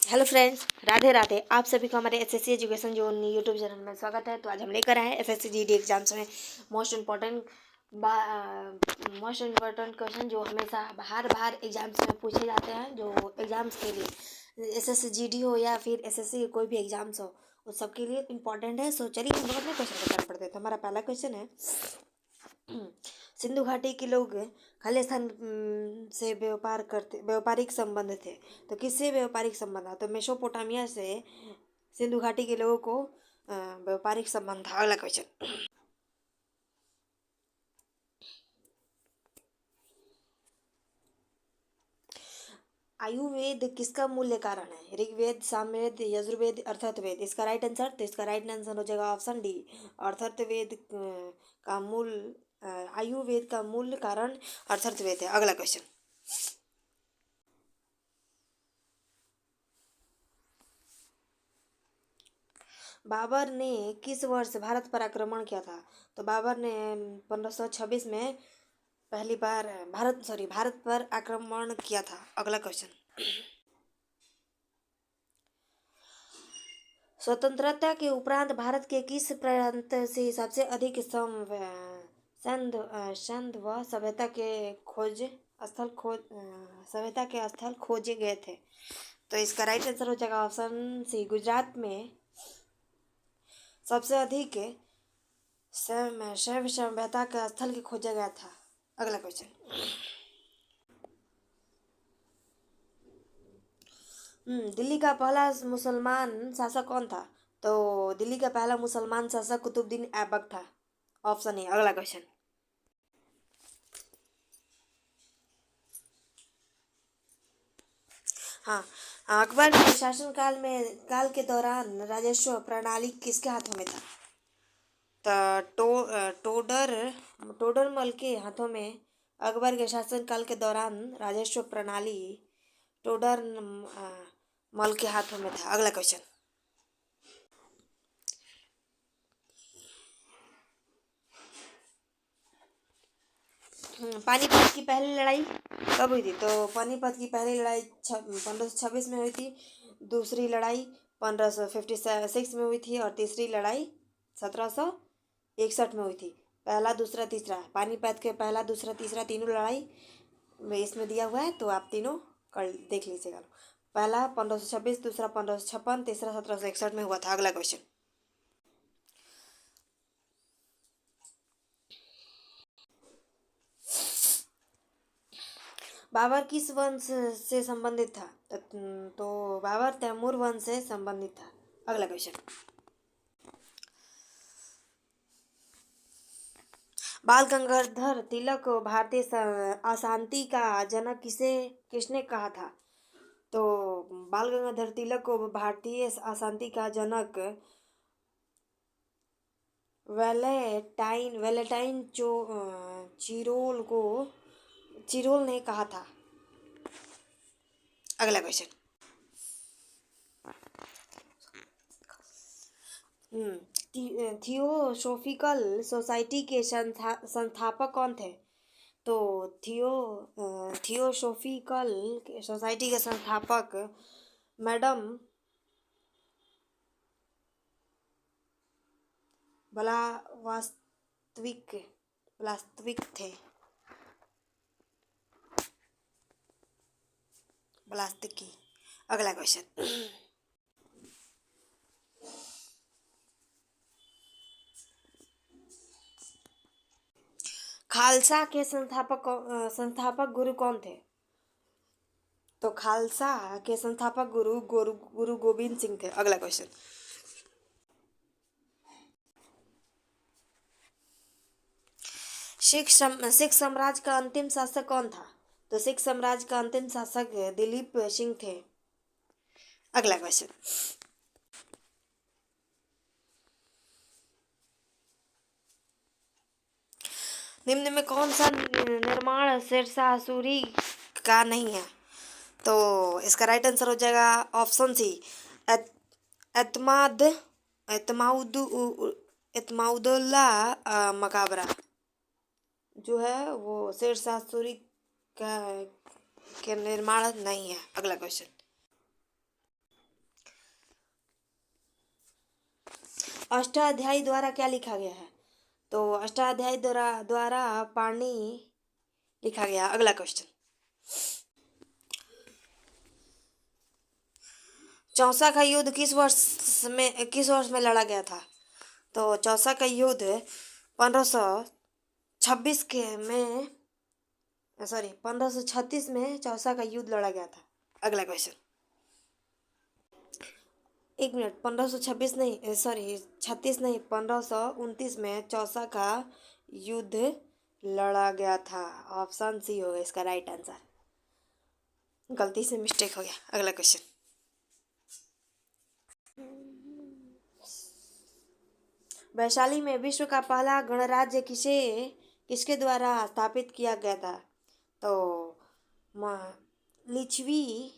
Hello friends, Radhe Radhe. आप सभी का हमारे SSC education zone YouTube channel में स्वागत है। तो आज हम लेकर आए हैं एसएससी जीडी एग्जाम्स में मोस्ट इम्पोर्टेंट क्वेश्चन जो हमेशा हर बार एग्जाम्स में पूछे जाते हैं। जो एग्जाम्स के लिए एसएससी जीडी हो या फिर एसएससी कोई भी एग्जाम्स हो, उस सब के लिए इम्पोर्टेंट है। सो चलिए हम लोग अपने क्वेश्चन की तरफ पढ़ते हैं। तो हमारा पहला क्वेश्चन है, सिंधु घाटी के लोग खालिस्तान से व्यापारिक संबंध थे। तो किससे व्यापारिक संबंध था? तो मेसोपोटामिया से सिंधु घाटी के लोगों को व्यापारिक संबंध था। अगला क्वेश्चन, आयुर्वेद किसका मूल्य कारण है? ऋग्वेद, सामवेद, यजुर्वेद, अर्थर्थवेद। इसका राइट आंसर, तो इसका राइट आंसर हो जाएगा ऑप्शन डी, अर्थर्थवेद का मूल आयुर्वेद का मूल कारण अर्थर्थवेद है। अगला क्वेश्चन, बाबर ने किस वर्ष भारत पर आक्रमण किया था? तो बाबर ने 1526 में पहली बार भारत पर आक्रमण किया था। अगला क्वेश्चन, स्वतंत्रता के उपरांत भारत के किस प्रांत से सबसे अधिक संध व सभ्यता के स्थल खोजे गए थे? तो इसका राइट आंसर हो जाएगा ऑप्शन सी, गुजरात में सबसे अधिक शैव सभ्यता का स्थल की खोजा गया था। अगला क्वेश्चन, दिल्ली का पहला मुसलमान शासक कौन था? तो दिल्ली का पहला मुसलमान शासक कुतुबुद्दीन ऐबक था। Option A. अगला क्वेश्चन, हाँ, अकबर के शासन काल के दौरान राजस्व प्रणाली किसके हाथों में था? टोडरमल के हाथों में। अकबर के शासन काल के दौरान राजस्व प्रणाली टोडर मल के हाथों में था। अगला क्वेश्चन, पानीपत की पहली लड़ाई कब हुई थी? तो पानीपत की पहली लड़ाई 1526 में हुई थी। दूसरी लड़ाई 1556 में हुई थी और तीसरी लड़ाई 1761 में हुई थी। पहला, दूसरा, तीसरा, पानीपत के पहला, दूसरा, तीसरा तीनों लड़ाई इसमें दिया हुआ है, तो आप तीनों कर देख लीजिएगा। पहला 1526, दूसरा 1556, तीसरा 1761 में हुआ था। अगला क्वेश्चन, बाबर किस वंश से संबंधित था? तो बाबर तैमूर वंश से संबंधित था। अगला क्वेश्चन, बाल गंगाधर तिलक को भारतीय अशांति का जनक किसने कहा था? तो बाल गंगाधर तिलक को भारतीय अशांति का जनक वैलेंटाइन चिरोल ने कहा था। अगला क्वेश्चन, थियोसोफिकल सोसाइटी के संस्थापक कौन थे? तो थियोसोफिकल सोसाइटी के संस्थापक मैडम ब्लास्तविक थे। ब्लास्तविकी। अगला क्वेश्चन, खालसा के संस्थापक गुरु कौन थे? तो खालसा के संस्थापक गुरु गोविंद सिंह थे। अगला क्वेश्चन, सिख साम्राज्य का अंतिम शासक कौन था? तो सिख साम्राज्य का अंतिम शासक दिलीप सिंह थे। अगला क्वेश्चन, निम्न में कौन सा निर्माण शेरशाह सूरी का नहीं है? तो इसका राइट आंसर हो जाएगा ऑप्शन सी, एतमाउद्दौला मकबरा जो है वो शेरशाह सूरी का के निर्माण नहीं है। अगला क्वेश्चन, अष्टाध्यायी द्वारा क्या लिखा गया है? तो अष्टाध्यायी द्वारा पाणी लिखा गया। अगला क्वेश्चन, चौसा का युद्ध किस वर्ष में लड़ा गया था? तो चौसा का युद्ध 1536 में चौसा का युद्ध लड़ा गया था। अगला क्वेश्चन, एक मिनट, 1526 नहीं, 36 नहीं, 1529 में चौसा का युद्ध लड़ा गया था। ऑप्शन सी होगा इसका राइट आंसर, गलती से मिस्टेक हो गया। अगला क्वेश्चन, वैशाली में विश्व का पहला गणराज्य किसके द्वारा स्थापित किया गया था? तो लिच्छवी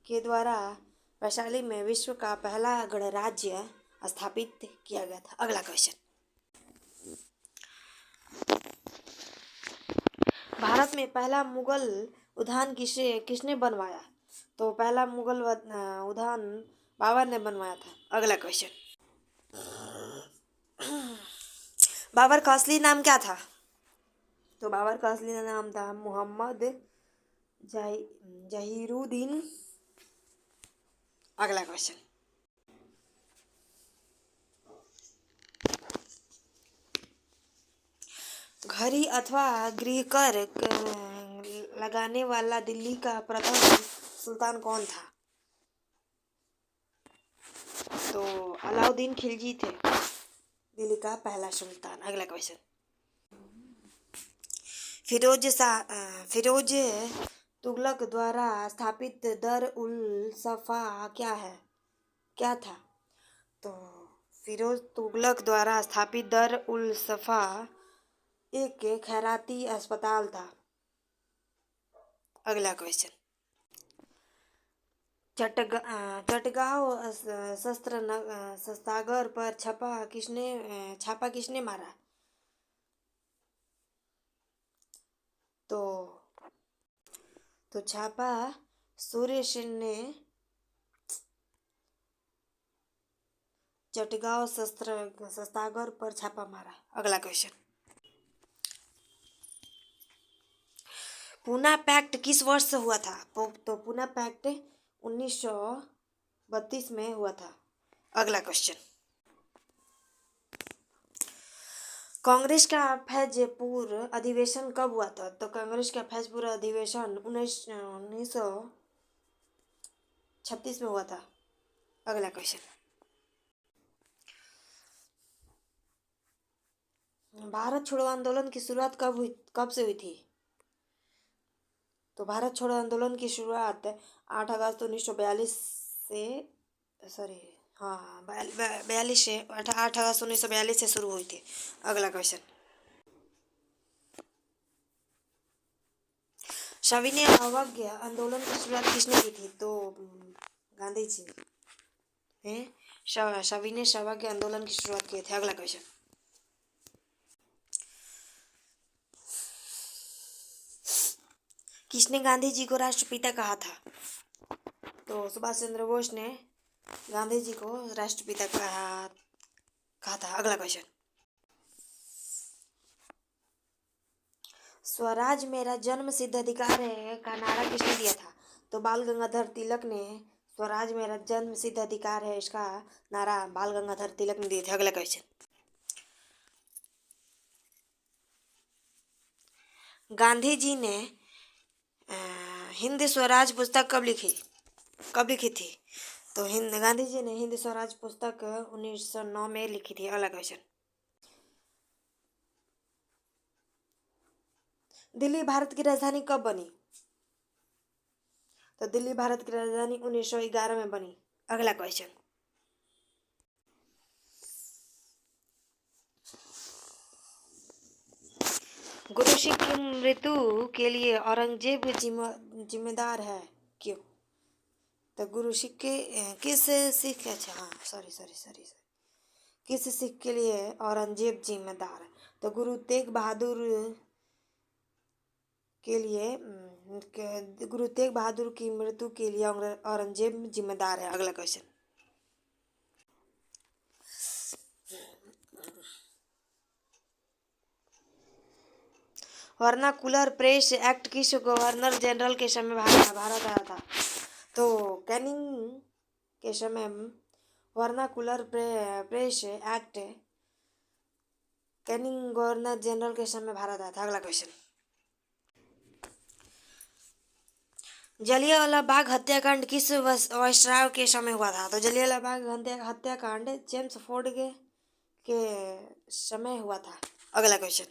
के द्वारा वैशाली में विश्व का पहला गणराज्य स्थापित किया गया था। अगला क्वेश्चन, भारत में पहला मुगल उद्यान किसने बनवाया? तो पहला मुगल उद्यान बाबर ने बनवाया था। अगला क्वेश्चन, बाबर का असली नाम क्या था? तो बाबर का असली नाम था मोहम्मद जहीरुद्दीन। अगला क्वेश्चन, घड़ी अथवा गृहकर लगाने वाला दिल्ली का प्रथम सुल्तान कौन था? तो अलाउद्दीन खिलजी थे दिल्ली का पहला सुल्तान। अगला क्वेश्चन, फिरोज तुगलक द्वारा स्थापित दर उल सफा क्या था? तो फिरोज तुगलक द्वारा स्थापित दर उल सफा एक खैराती अस्पताल था। अगला क्वेश्चन, चटगांव शस्त्रागार पर छापा किसने मारा? तो छापा सूर्य सेन ने चटगांव शस्त्रागार पर छापा मारा। अगला क्वेश्चन, पूना पैक्ट किस वर्ष से हुआ था? तो पूना पैक्ट 1932 में हुआ था। अगला क्वेश्चन, कांग्रेस का फैजपुर अधिवेशन कब हुआ था? तो कांग्रेस का फैजपुर अधिवेशन 1936 में हुआ था। अगला क्वेश्चन, भारत छोड़ो आंदोलन की शुरुआत कब से हुई थी? तो भारत छोड़ो आंदोलन की शुरुआत 8 अगस्त 1942 से 8 अगस्त 1942 से शुरू हुई थी। अगला क्वेश्चन, सविनय अवज्ञा आंदोलन की शुरुआत किसने की थी? तो गांधी जी ने सविनय अवज्ञा आंदोलन की शुरुआत किए थे। अगला क्वेश्चन, किसने गांधी जी को राष्ट्रपिता कहा था? तो सुभाष चंद्र बोस ने गांधी जी को राष्ट्रपिता कहा था। अगला क्वेश्चन, स्वराज मेरा जन्म सिद्ध अधिकार है का नारा किसने दिया था? तो बाल गंगाधर तिलक ने स्वराज मेरा जन्म सिद्ध अधिकार है इसका नारा बाल गंगाधर तिलक ने दिए थे। अगला क्वेश्चन, गांधी जी ने हिंद स्वराज पुस्तक कब लिखी थी? तो गांधी जी ने हिंद स्वराज पुस्तक 1909 में लिखी थी। अगला क्वेश्चन, दिल्ली भारत की राजधानी कब बनी? तो दिल्ली भारत की राजधानी 1911 में बनी। अगला क्वेश्चन, गुरु सिख की मृत्यु के लिए औरंगजेब जिम्मेदार है, क्यों? तो गुरु सिख के किस सिख के लिए औरंगजेब जिम्मेदार है? तो गुरु तेग बहादुर की मृत्यु के लिए औरंगजेब जिम्मेदार है। अगला क्वेश्चन, वर्नाकुलर प्रेस एक्ट किस गवर्नर जनरल के समय भारत आया था? तो कैनिंग के समय vernacular press act Canning governor general के समय भारत आया था। अगला क्वेश्चन, जलियांवाला बाग हत्याकांड किस वायसराय के समय हुआ था? तो जलियांवाला बाग हत्याकांड जेम्स फोर्ड के समय हुआ था। अगला क्वेश्चन,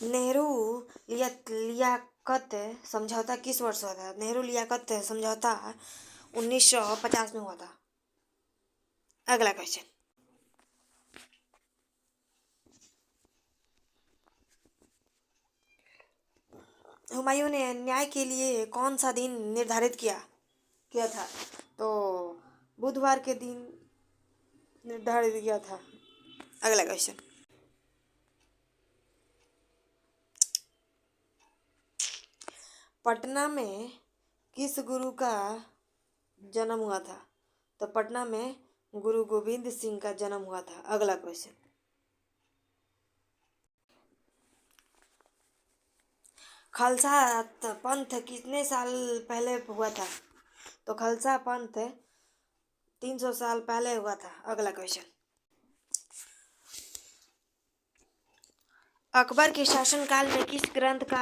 नेहरू लियाकत समझौता किस वर्ष हुआ था? नेहरू लियाकत समझौता 1950 में हुआ था। अगला क्वेश्चन, हुमायूं ने न्याय के लिए कौन सा दिन निर्धारित किया था? तो बुधवार के दिन निर्धारित किया था। अगला क्वेश्चन, पटना में किस गुरु का जन्म हुआ था? तो पटना में गुरु गोविंद सिंह का जन्म हुआ था। अगला क्वेश्चन, खालसा पंथ कितने साल पहले हुआ था? तो खालसा पंथ 300 साल पहले हुआ था। अगला क्वेश्चन, अकबर के शासनकाल में किस ग्रंथ का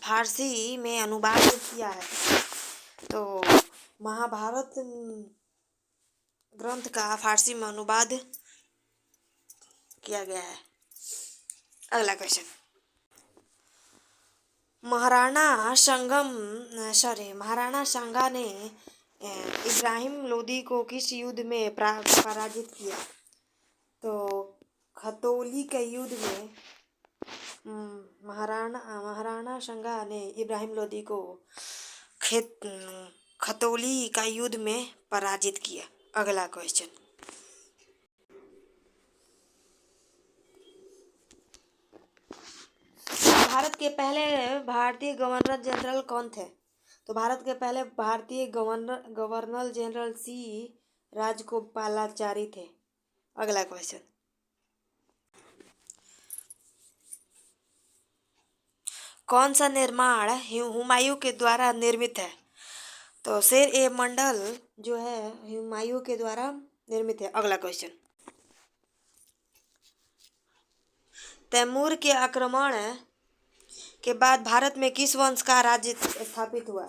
फारसी में अनुवाद किया है? तो महाभारत ग्रंथ का फारसी में अनुवाद किया गया है। अगला क्वेश्चन, महाराणा सांगा ने इब्राहिम लोदी को किस युद्ध में पराजित किया? तो खतौली के युद्ध में महाराणा सांगा ने इब्राहिम लोदी को खतौली का युद्ध में पराजित किया। अगला क्वेश्चन, भारत के पहले भारतीय गवर्नर जनरल कौन थे? तो भारत के पहले भारतीय गवर्नर जनरल सी राजगोपालाचारी थे। अगला क्वेश्चन, कौन सा निर्माण हुमायूं के द्वारा निर्मित है? तो शेर ए मंडल जो है हुमायूं के द्वारा निर्मित है। अगला क्वेश्चन, तैमूर के आक्रमण के बाद भारत में किस वंश का राज्य स्थापित हुआ?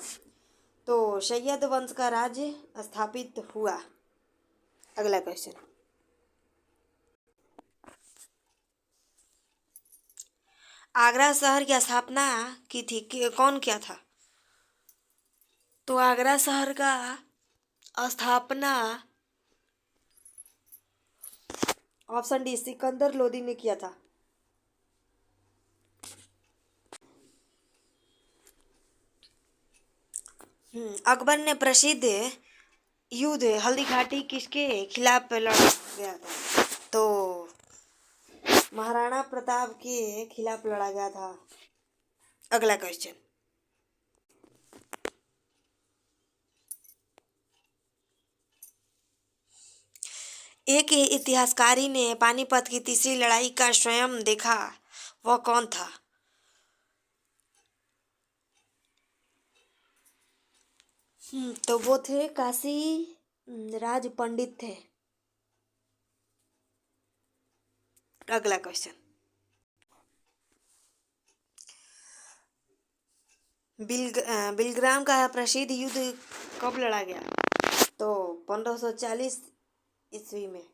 तो सैयद वंश का राज्य स्थापित हुआ। अगला क्वेश्चन, आगरा शहर की स्थापना की थी कौन किया था? तो आगरा शहर का स्थापना ऑप्शन डी सिकंदर लोदी ने किया था। अकबर ने प्रसिद्ध युद्ध हल्दी घाटी किसके खिलाफ लड़ा गया था? तो महाराणा प्रताप के खिलाफ लड़ा गया था। अगला क्वेश्चन, एक इतिहासकारी ने पानीपत की तीसरी लड़ाई का स्वयं देखा, वह कौन था? तो वो थे काशी राज पंडित थे। अगला क्वेश्चन, बिलग्राम का प्रसिद्ध युद्ध कब लड़ा गया? तो 1540 ईस्वी में।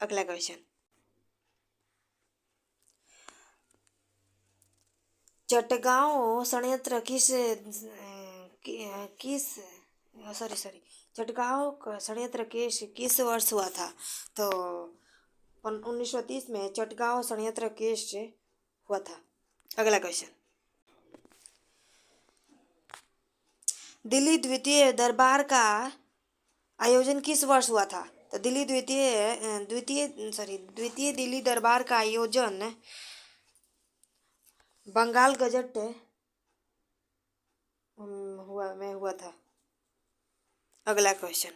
अगला क्वेश्चन, चटगांव षड्यंत्र चटगांव षड्यंत्र किस वर्ष हुआ था? तो 1930 में चटगांव षड्यंत्र केस हुआ था। अगला क्वेश्चन, दिल्ली द्वितीय दरबार का आयोजन किस वर्ष हुआ था? तो द्वितीय दिल्ली दरबार का आयोजन बंगाल गजट हुआ था। अगला क्वेश्चन,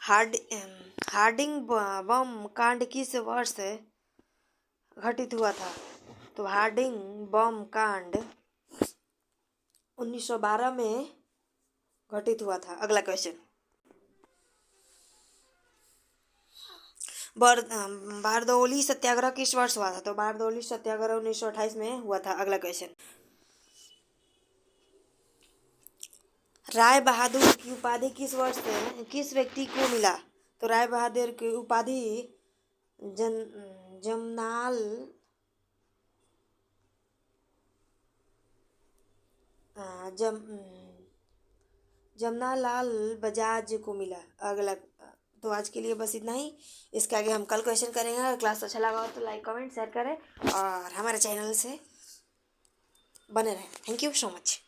हार्ड हार्डिंग बम कांड किस वर्ष घटित हुआ था? तो हार्डिंग बम कांड 1912 में घटित हुआ था। अगला क्वेश्चन, बारदौली सत्याग्रह किस वर्ष हुआ था? तो बारदौली सत्याग्रह 1928 में हुआ था। अगला क्वेश्चन, राय बहादुर की उपाधि किस वर्ष से किस व्यक्ति को मिला? तो राय बहादुर की उपाधि जमनाल जम जमनालाल बजाज को मिला। अगला, तो आज के लिए बस इतना ही। इसके आगे हम कल क्वेश्चन करेंगे। अगर क्लास अच्छा लगा हो तो लाइक कमेंट शेयर करें और हमारे चैनल से बने रहें। Thank you so much.